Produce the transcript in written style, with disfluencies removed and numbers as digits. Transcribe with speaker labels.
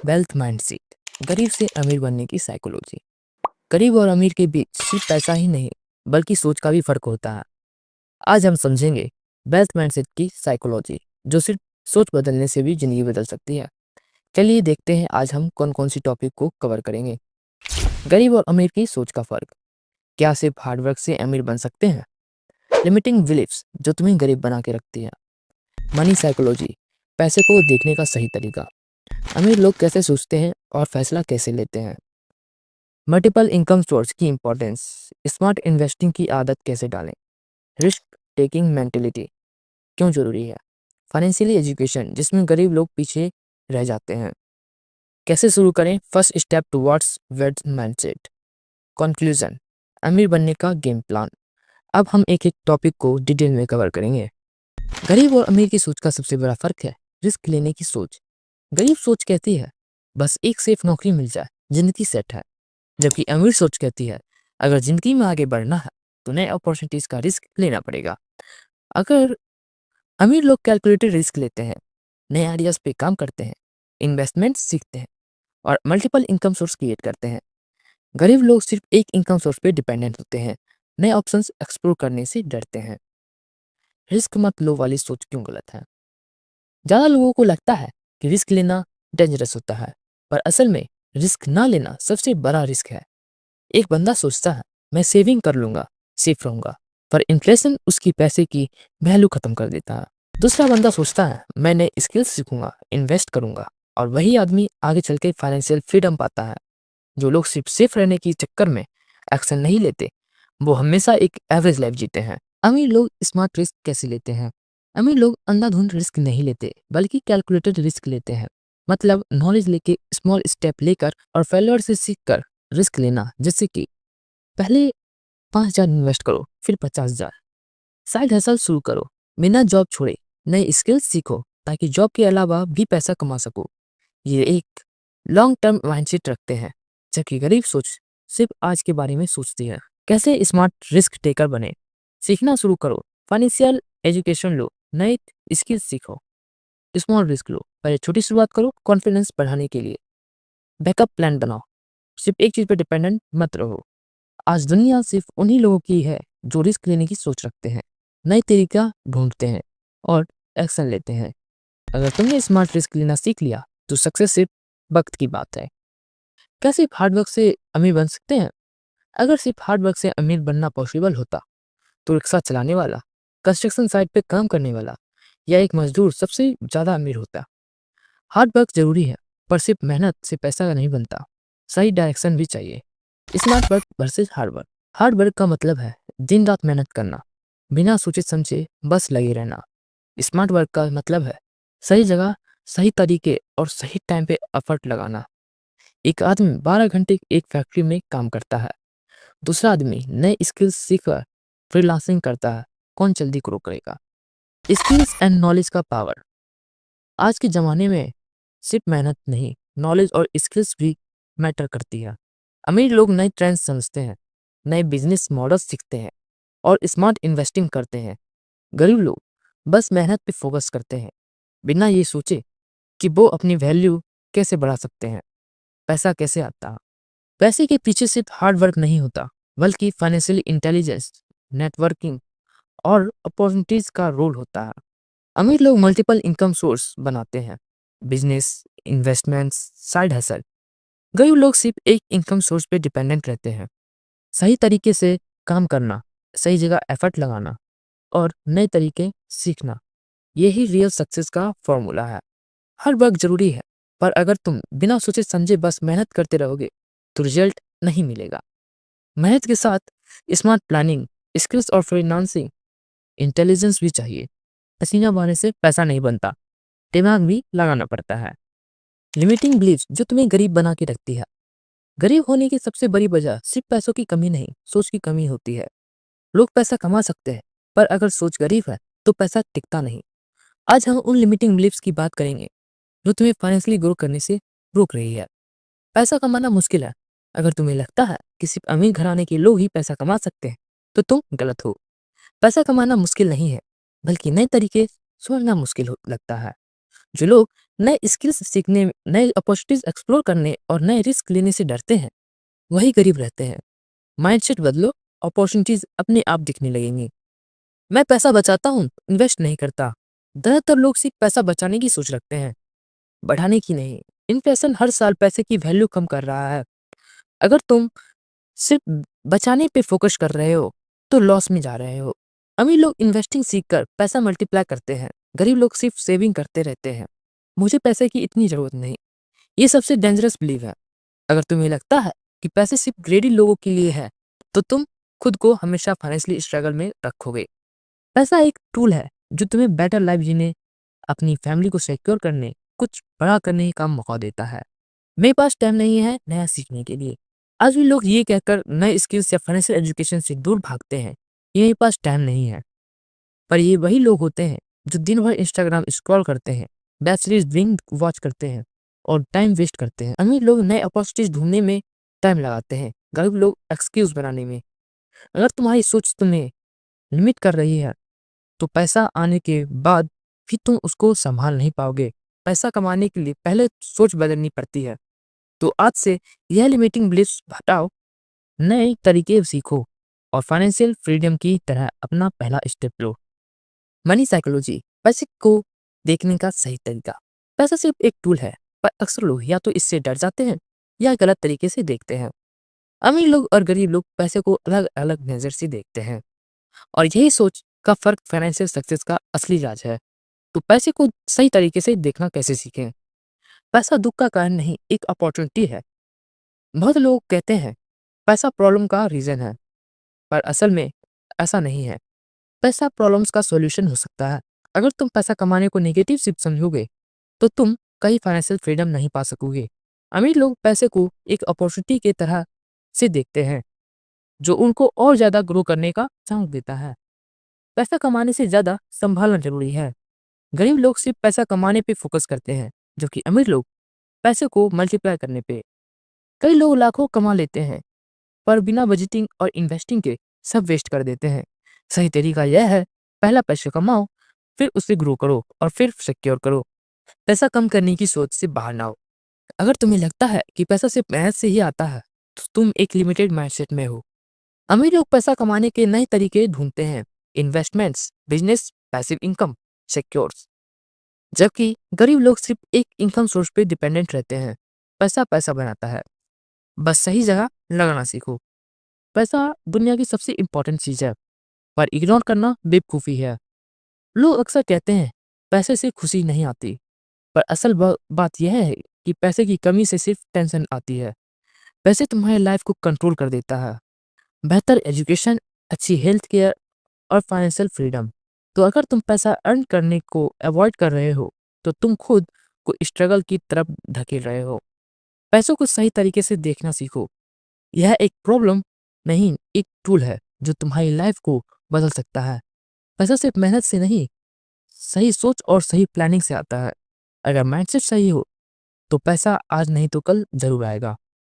Speaker 1: Wealth mindset, गरीब से अमीर बनने की साइकोलॉजी। गरीब और अमीर के बीच सिर्फ पैसा ही नहीं बल्कि सोच का भी फर्क होता है। आज हम समझेंगे वेल्थ माइंडसेट की साइकोलॉजी, जो सिर्फ सोच बदलने से भी जिंदगी बदल सकती है। चलिए देखते हैं आज हम कौन कौन सी टॉपिक को कवर करेंगे। गरीब और अमीर की सोच का फर्क, क्या सिर्फ हार्डवर्क से अमीर बन सकते हैं? लिमिटिंग बिलीफ्स जो तुम्हें गरीब बना के रखती है। मनी साइकोलॉजी, पैसे को देखने का सही तरीका। अमीर लोग कैसे सोचते हैं और फैसला कैसे लेते हैं। मल्टीपल इनकम सोर्स की इंपॉर्टेंस, स्मार्ट इन्वेस्टिंग की आदत कैसे डालें। रिस्क टेकिंग मेंटेलिटी क्यों जरूरी है। फाइनेंशियली एजुकेशन, जिसमें गरीब लोग पीछे रह जाते हैं। कैसे शुरू करें, first step towards wealth mindset. Conclusion, अमीर बनने का गेम प्लान। अब हम एक एक टॉपिक को डिटेल में कवर करेंगे। गरीब और अमीर की सोच का सबसे बड़ा फर्क है रिस्क लेने की सोच। गरीब सोच कहती है बस एक सेफ नौकरी मिल जाए जिंदगी सेट है, जबकि अमीर सोच कहती है अगर जिंदगी में आगे बढ़ना है तो नए अपॉर्चुनिटीज का रिस्क लेना पड़ेगा। अगर अमीर लोग कैलकुलेटेड रिस्क लेते हैं, नए आइडियाज पे काम करते हैं, इन्वेस्टमेंट सीखते हैं और मल्टीपल इनकम सोर्स क्रिएट करते हैं। गरीब लोग सिर्फ एक इनकम सोर्स पे डिपेंडेंट होते हैं, नए ऑप्शंस एक्सप्लोर करने से डरते हैं। रिस्क मत लो वाली सोच क्यों गलत है? ज्यादा लोगों को लगता है कि रिस्क लेना डेंजरस होता है, पर असल में रिस्क ना लेना सबसे बड़ा रिस्क है। एक बंदा सोचता है मैं सेविंग कर लूंगा, सेफ रहूंगा, पर इन्फ्लेशन उसकी पैसे की वैल्यू खत्म कर देता है। दूसरा बंदा सोचता है मैं नए स्किल्स सीखूंगा, इन्वेस्ट करूंगा, और वही आदमी आगे चल के फाइनेंशियल फ्रीडम पाता है। जो लोग सिर्फ सेफ रहने की चक्कर में एक्शन नहीं लेते, वो हमेशा एक एवरेज लाइफ जीते हैं। अमीर लोग स्मार्ट रिस्क कैसे लेते हैं? अमीर लोग अंधाधुंध रिस्क नहीं लेते बल्कि कैलकुलेटेड रिस्क लेते हैं। मतलब नॉलेज लेके स्मॉल स्टेप लेकर और फेलियर से सीख कर रिस्क लेना। जैसे कि पहले 5,000 इन्वेस्ट करो, फिर 50,000। साइड हसल शुरू करो, बिना जॉब छोड़े नए स्किल्स सीखो ताकि जॉब के अलावा भी पैसा कमा सको। ये एक लॉन्ग टर्म माइंडसेट रखते हैं, जबकि गरीब सोच सिर्फ आज के बारे में सोचती है। कैसे स्मार्ट रिस्क टेकर बने? सीखना शुरू करो, फाइनेंशियल एजुकेशन लो, नए स्किल्स सीखो, स्मॉल रिस्क लो, पहले छोटी शुरुआत करो कॉन्फिडेंस बढ़ाने के लिए। बैकअप प्लान बनाओ, सिर्फ एक चीज पर डिपेंडेंट मत रहो। आज दुनिया सिर्फ उन्हीं लोगों की है जो रिस्क लेने की सोच रखते हैं, नए तरीका ढूंढते हैं और एक्शन लेते हैं। अगर तुमने स्मार्ट रिस्क लेना सीख लिया तो सक्सेस सिर्फ वक्त की बात है। क्या सिर्फ हार्डवर्क से अमीर बन सकते हैं? अगर सिर्फ हार्डवर्क से अमीर बनना पॉसिबल होता तो रिक्शा चलाने वाला, कंस्ट्रक्शन साइट पे काम करने वाला या एक मजदूर सबसे ज्यादा अमीर होता। हार्डवर्क जरूरी है, पर सिर्फ मेहनत से पैसा नहीं बनता, सही डायरेक्शन भी चाहिए। Smart work versus hard work. Hard work का मतलब है दिन रात मेहनत करना, बिना सोचे समझे बस लगे रहना। स्मार्ट वर्क का मतलब है सही जगह, सही तरीके और सही टाइम पे एफर्ट लगाना। एक आदमी 12 घंटे एक फैक्ट्री में काम करता है, दूसरा आदमी नए स्किल्स सीखकर फ्रीलांसिंग करता है। कौन जल्दी ग्रो करेगा? स्किल्स एंड नॉलेज का पावर। आज के ज़माने में सिर्फ मेहनत नहीं, नॉलेज और स्किल्स भी मैटर करती है। अमीर लोग नए ट्रेंड्स समझते हैं, नए बिजनेस मॉडल्स सीखते हैं और स्मार्ट इन्वेस्टिंग करते हैं। गरीब लोग बस मेहनत पे फोकस करते हैं, बिना ये सोचे कि वो अपनी वैल्यू कैसे बढ़ा सकते हैं। पैसा कैसे आता है? पैसे के पीछे सिर्फ हार्ड वर्क नहीं होता, बल्कि फाइनेंशियल इंटेलिजेंस, नेटवर्किंग और अपॉर्चुनिटीज का रोल होता है। अमीर लोग मल्टीपल इनकम सोर्स बनाते हैं, बिजनेस, इन्वेस्टमेंट्स, साइड हसल। गरीब लोग सिर्फ एक इनकम सोर्स पे डिपेंडेंट रहते हैं। सही तरीके से काम करना, सही जगह एफर्ट लगाना और नए तरीके सीखना, यही रियल सक्सेस का फॉर्मूला है। हर वर्क जरूरी है, पर अगर तुम बिना सोचे समझे बस मेहनत करते रहोगे तो रिजल्ट नहीं मिलेगा। मेहनत के साथ स्मार्ट प्लानिंग, स्किल्स और फाइनेंसिंग इंटेलिजेंस भी चाहिए। पसीना बहाने से पैसा नहीं बनता, दिमाग भी लगाना पड़ता है। लिमिटिंग बिलीफ जो तुम्हें गरीब बना के रखती है। गरीब होने की सबसे बड़ी वजह सिर्फ पैसों की कमी नहीं, सोच की कमी होती है। लोग पैसा कमा सकते हैं, पर अगर सोच गरीब है तो पैसा टिकता नहीं। आज हम उन लिमिटिंग बिलीफ्स की बात करेंगे जो तुम्हें फाइनेंशियली ग्रो करने से रोक रही है। पैसा कमाना मुश्किल है। अगर तुम्हें लगता है कि सिर्फ अमीर घराने के लोग ही पैसा कमा सकते हैं तो तुम गलत हो। पैसा कमाना मुश्किल नहीं है, बल्कि नए तरीके सोचना मुश्किल लगता है। जो लोग नए स्किल्स सीखने, नए अपॉर्चुनिटीज एक्सप्लोर करने और नए रिस्क लेने से डरते हैं, वही गरीब रहते हैं। माइंडसेट बदलो, अपॉर्चुनिटीज अपने आप दिखने लगेंगी। मैं पैसा बचाता हूँ, इन्वेस्ट नहीं करता। ज़्यादातर लोग सिर्फ पैसा बचाने की सोच रखते हैं, बढ़ाने की नहीं। इन्फ्लेशन हर साल पैसे की वैल्यू कम कर रहा है। अगर तुम सिर्फ बचाने पे फोकस कर रहे हो तो लॉस में जा रहे हो। अमीर लोग इन्वेस्टिंग सीखकर पैसा मल्टीप्लाई करते हैं, गरीब लोग सिर्फ सेविंग करते रहते हैं। मुझे पैसे की इतनी जरूरत नहीं, ये सबसे डेंजरस बिलीव है। अगर तुम्हें लगता है कि पैसे सिर्फ ग्रेडी लोगों के लिए है, तो तुम खुद को हमेशा फाइनेंशियली स्ट्रगल में रखोगे। पैसा एक टूल है जो तुम्हें बेटर लाइफ जीने, अपनी फैमिली को सिक्योर करने, कुछ बड़ा करने का मौका देता है। मेरे पास टाइम नहीं है नया सीखने के लिए। आज भी लोग ये कहकर नए स्किल्स या फाइनेंशियल एजुकेशन से दूर भागते हैं, ये मेरे पास टाइम नहीं है। पर ये वही लोग होते हैं जो दिन भर इंस्टाग्राम स्क्रॉल करते हैं, वेब सीरीज बिंज वॉच करते हैं और टाइम वेस्ट करते हैं। अमीर लोग नए अपॉर्चुनिटीज ढूंढने में टाइम लगाते हैं, गरीब लोग एक्सक्यूज बनाने में। अगर तुम्हारी सोच तुम्हें लिमिट कर रही है, तो पैसा आने के बाद भी तुम उसको संभाल नहीं पाओगे। पैसा कमाने के लिए पहले सोच बदलनी पड़ती है। तो आज से यह लिमिटिंग बिलीफ्स हटाओ, नए तरीके सीखो और फाइनेंशियल फ्रीडम की तरह अपना पहला स्टेप लो। मनी साइकोलॉजी, पैसे को देखने का सही तरीका। पैसा सिर्फ एक टूल है, पर अक्सर लोग या तो इससे डर जाते हैं या गलत तरीके से देखते हैं। अमीर लोग और गरीब लोग पैसे को अलग अलग नजर से देखते हैं, और यही सोच का फर्क फाइनेंशियल सक्सेस का असली राज है। तो पैसे को सही तरीके से देखना कैसे सीखें? पैसा दुख का कारण नहीं, एक अपॉर्चुनिटी है। बहुत लोग कहते हैं पैसा प्रॉब्लम का रीजन है, पर असल में ऐसा नहीं है। पैसा प्रॉब्लम्स का सॉल्यूशन हो सकता है। अगर तुम पैसा कमाने को नेगेटिव सिर्फ समझोगे, तो तुम कहीं फाइनेंशियल फ्रीडम नहीं पा सकोगे। अमीर लोग पैसे को एक अपॉर्चुनिटी की तरह से देखते हैं, जो उनको और ज्यादा ग्रो करने का चांस देता है। पैसा कमाने से ज्यादा संभालना जरूरी है। गरीब लोग सिर्फ पैसा कमाने पे फोकस करते हैं, जबकि अमीर लोग पैसे को मल्टीप्लाई करने पे। कई लोग लाखों कमा लेते हैं, पर बिना बजटिंग और इन्वेस्टिंग के सब वेस्ट कर देते हैं। सही तरीका यह है, पहला पैसे कमाओ, फिर उसे ग्रो करो और फिर सिक्योर करो। पैसा कम करने की सोच से बाहर ना आओ। अगर तुम्हें लगता है कि पैसा सिर्फ मेहनत से ही आता है, तो तुम एक लिमिटेड माइंडसेट में हो। अमीर लोग पैसा कमाने के नए तरीके ढूंढते हैं, investments, business, passive income, secures. जबकि गरीब लोग सिर्फ एक इनकम सोर्स पे डिपेंडेंट रहते हैं। पैसा पैसा बनाता है, बस सही जगह लगाना सीखो। पैसा दुनिया की सबसे इंपॉर्टेंट चीज है, पर इग्नोर करना बेवकूफ़ी है। लोग अक्सर कहते हैं पैसे से खुशी नहीं आती, पर असल बात यह है कि पैसे की कमी से सिर्फ टेंशन आती है। पैसे तुम्हारी लाइफ को कंट्रोल कर देता है। बेहतर एजुकेशन, अच्छी हेल्थ केयर और फाइनेंशियल फ्रीडम। तो अगर तुम पैसा अर्न करने को अवॉइड कर रहे हो, तो तुम खुद को स्ट्रगल की तरफ धकेल रहे हो। पैसों को सही तरीके से देखना सीखो। यह एक प्रॉब्लम नहीं, एक टूल है जो तुम्हारी लाइफ को बदल सकता है। पैसा सिर्फ मेहनत से नहीं, सही सोच और सही प्लानिंग से आता है। अगर माइंडसेट सही हो, तो पैसा आज नहीं तो कल जरूर आएगा।